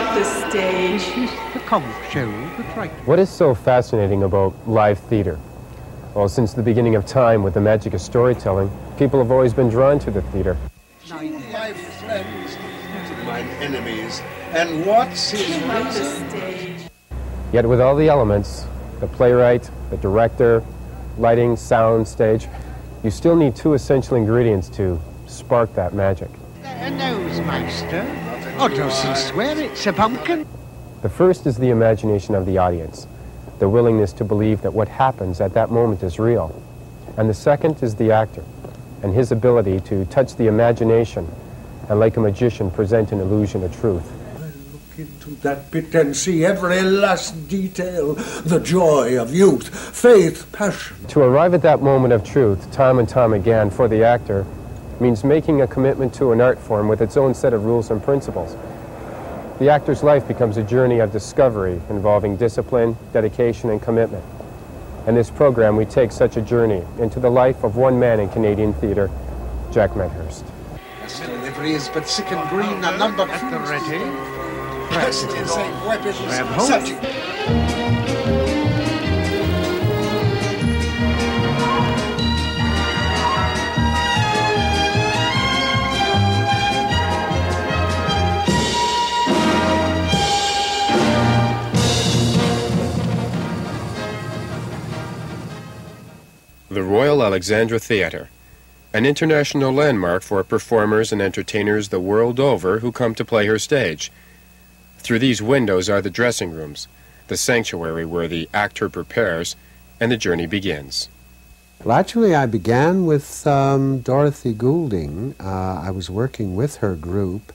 up the stage. This is the comic show that right. What is so fascinating about live theater? Well, since the beginning of time with the magic of storytelling, people have always been drawn to the theater. My friends to mine enemies, and what's his reason? Yet with all the elements, the playwright, the director, lighting, sound, stage, you still need two essential ingredients to spark that magic. A nose, Master. Or does he swear it's a pumpkin? The first is the imagination of the audience, the willingness to believe that what happens at that moment is real. And the second is the actor, and his ability to touch the imagination and, like a magician, present an illusion of truth. Look into that pit and see every last detail, the joy of youth, faith, passion. To arrive at that moment of truth, time and time again, for the actor, means making a commitment to an art form with its own set of rules and principles. The actor's life becomes a journey of discovery involving discipline, dedication, and commitment. In this program, we take such a journey into the life of one man in Canadian theatre, Jack Medhurst. This delivery is but sick and green, a number At the ready. pressed in same weapons, Grab hold. such. The Royal Alexandra Theatre, an international landmark for performers and entertainers the world over who come to play her stage. Through these windows are the dressing rooms, the sanctuary where the actor prepares and the journey begins. Well, actually, I began with Dorothy Goulding. I was working with her group,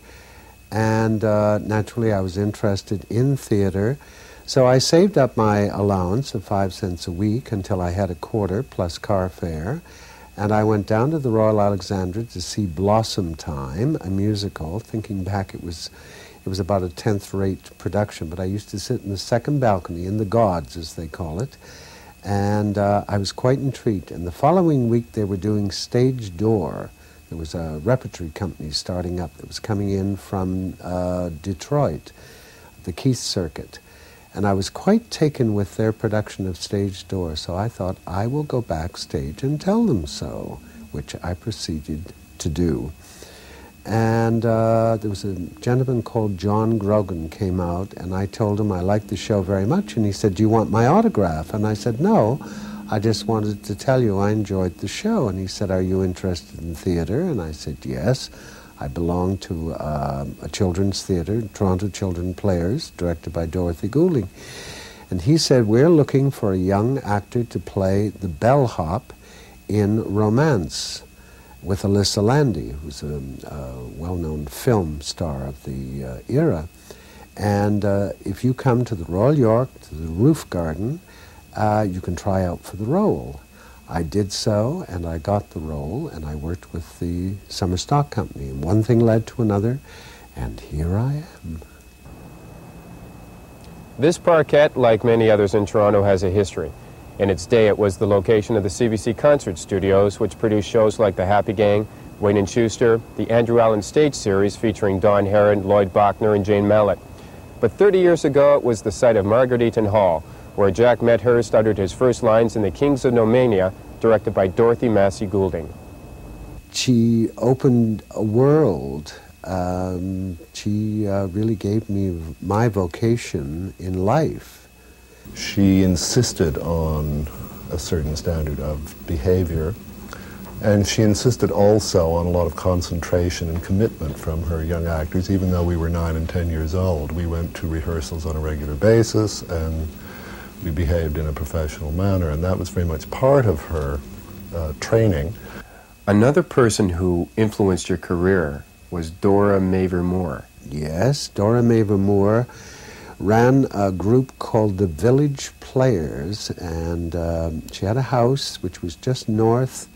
and naturally I was interested in theater. So I saved up my allowance of 5 cents a week until I had a quarter plus car fare, and I went down to the Royal Alexandra to see Blossom Time, a musical. Thinking back, it was about a 10th-rate production, but I used to sit in the second balcony, in the gods, as they call it, and I was quite intrigued. And the following week, they were doing Stage Door. There was a repertory company starting up that was coming in from Detroit, the Keith Circuit. And I was quite taken with their production of Stage Door, so I thought I will go backstage and tell them so, which I proceeded to do. And there was a gentleman called John Grogan came out, and I told him I liked the show very much, and he said, "Do you want my autograph?" And I said, "No, I just wanted to tell you I enjoyed the show." And he said, "Are you interested in theater?" And I said, "Yes. I belong to a children's theater, Toronto Children Players, directed by Dorothy Goulding." And he said, "We're looking for a young actor to play the bellhop in Romance with Alyssa Landy, who's a well-known film star of the era. And if you come to the Royal York, to the Roof Garden, you can try out for the role." I did so, and I got the role, and I worked with the Summer Stock Company. And one thing led to another, and here I am. This parquet, like many others in Toronto, has a history. In its day, it was the location of the CBC Concert Studios, which produced shows like The Happy Gang, Wayne & Schuster, the Andrew Allen Stage Series featuring Don Herron, Lloyd Bachner, and Jane Mallett. But 30 years ago, it was the site of Margaret Eaton Hall, where Jack Medhurst uttered his first lines in The Kings of Nomania, directed by Dorothy Massey Goulding. She opened a world. She really gave me my vocation in life. She insisted on a certain standard of behavior, and she insisted also on a lot of concentration and commitment from her young actors. Even though we were 9 and 10 years old, we went to rehearsals on a regular basis, and we behaved in a professional manner, and that was very much part of her training. Another person who influenced your career was Dora Mavor Moore. Yes, Dora Mavor Moore ran a group called the Village Players, and she had a house which was just north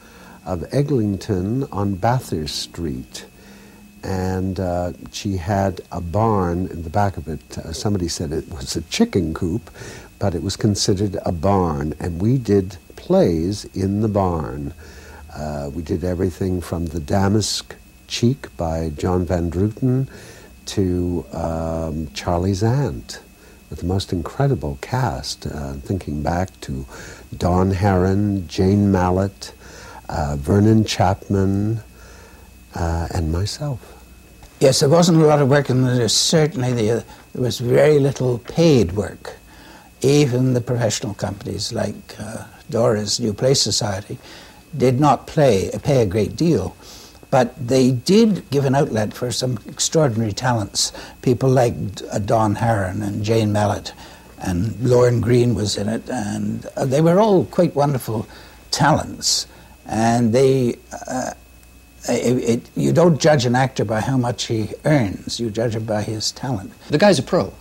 of Eglinton on Bathurst Street. And she had a barn in the back of it. Somebody said it was a chicken coop, but it was considered a barn, and we did plays in the barn. We did everything from The Damask Cheek by John Van Druten to Charlie's Aunt, with the most incredible cast, thinking back to Dawn Herron, Jane Mallet, Vernon Chapman, and myself. Yes, there wasn't a lot of work, and there was very little paid work. Even the professional companies like Dora's New Play Society did not pay a great deal, but they did give an outlet for some extraordinary talents. People like Dawn Herron and Jane Mallet, and Lorne Green was in it, and they were all quite wonderful talents. And you don't judge an actor by how much he earns, you judge him by his talent. The guy's a pro,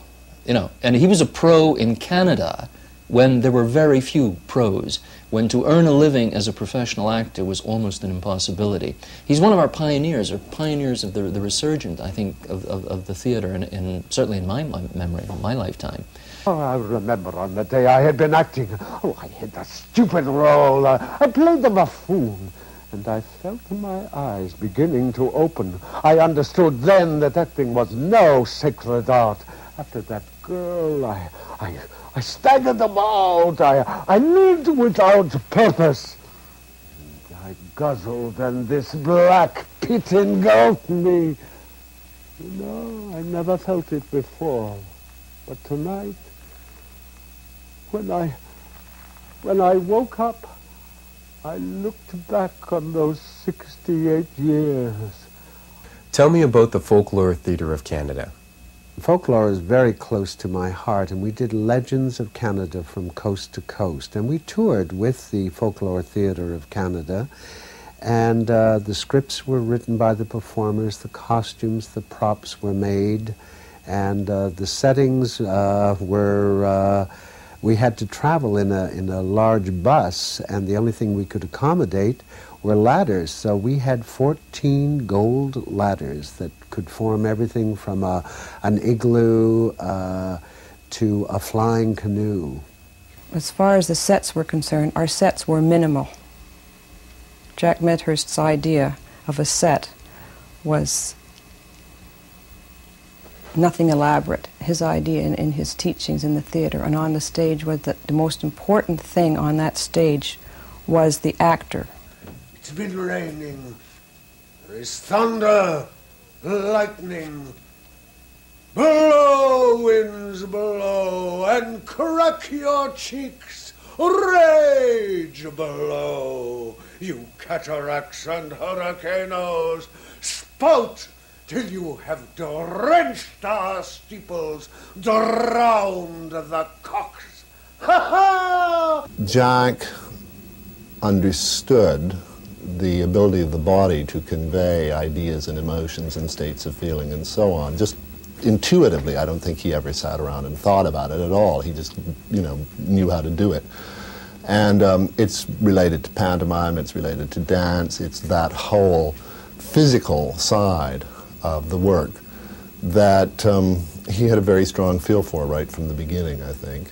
you know, and he was a pro in Canada when there were very few pros, when to earn a living as a professional actor was almost an impossibility. He's one of our pioneers, or pioneers of the resurgence, I think, of the theater, and certainly in my memory, in my lifetime. Oh, I remember on the day I had been acting. Oh, I had the stupid role. I played the buffoon. And I felt my eyes beginning to open. I understood then that acting was no sacred art. After that girl, I staggered them out. I lived without purpose. And I guzzled, and this black pit engulfed me. You know, I never felt it before. But tonight, when I woke up, I looked back on those 68 years. Tell me about the Folklore Theatre of Canada. Folklore is very close to my heart, and we did Legends of Canada from coast to coast, and we toured with the Folklore Theatre of Canada, and the scripts were written by the performers, the costumes, the props were made, and the settings were... we had to travel in a large bus, and the only thing we could accommodate were ladders. So we had 14 gold ladders that could form everything from an igloo to a flying canoe. As far as the sets were concerned, our sets were minimal. Jack Medhurst's idea of a set was nothing elaborate. His idea in his teachings in the theater and on the stage was that the most important thing on that stage was the actor. It's been raining. There is thunder, lightning. Blow, winds blow, and crack your cheeks. Rage blow, you cataracts and hurricanes. Spout till you have drenched our steeples, drowned the cocks. Ha ha! Jack understood the ability of the body to convey ideas and emotions and states of feeling and so on. Just intuitively, I don't think he ever sat around and thought about it at all. He just, knew how to do it. And it's related to pantomime, it's related to dance, it's that whole physical side of the work that he had a very strong feel for right from the beginning, I think.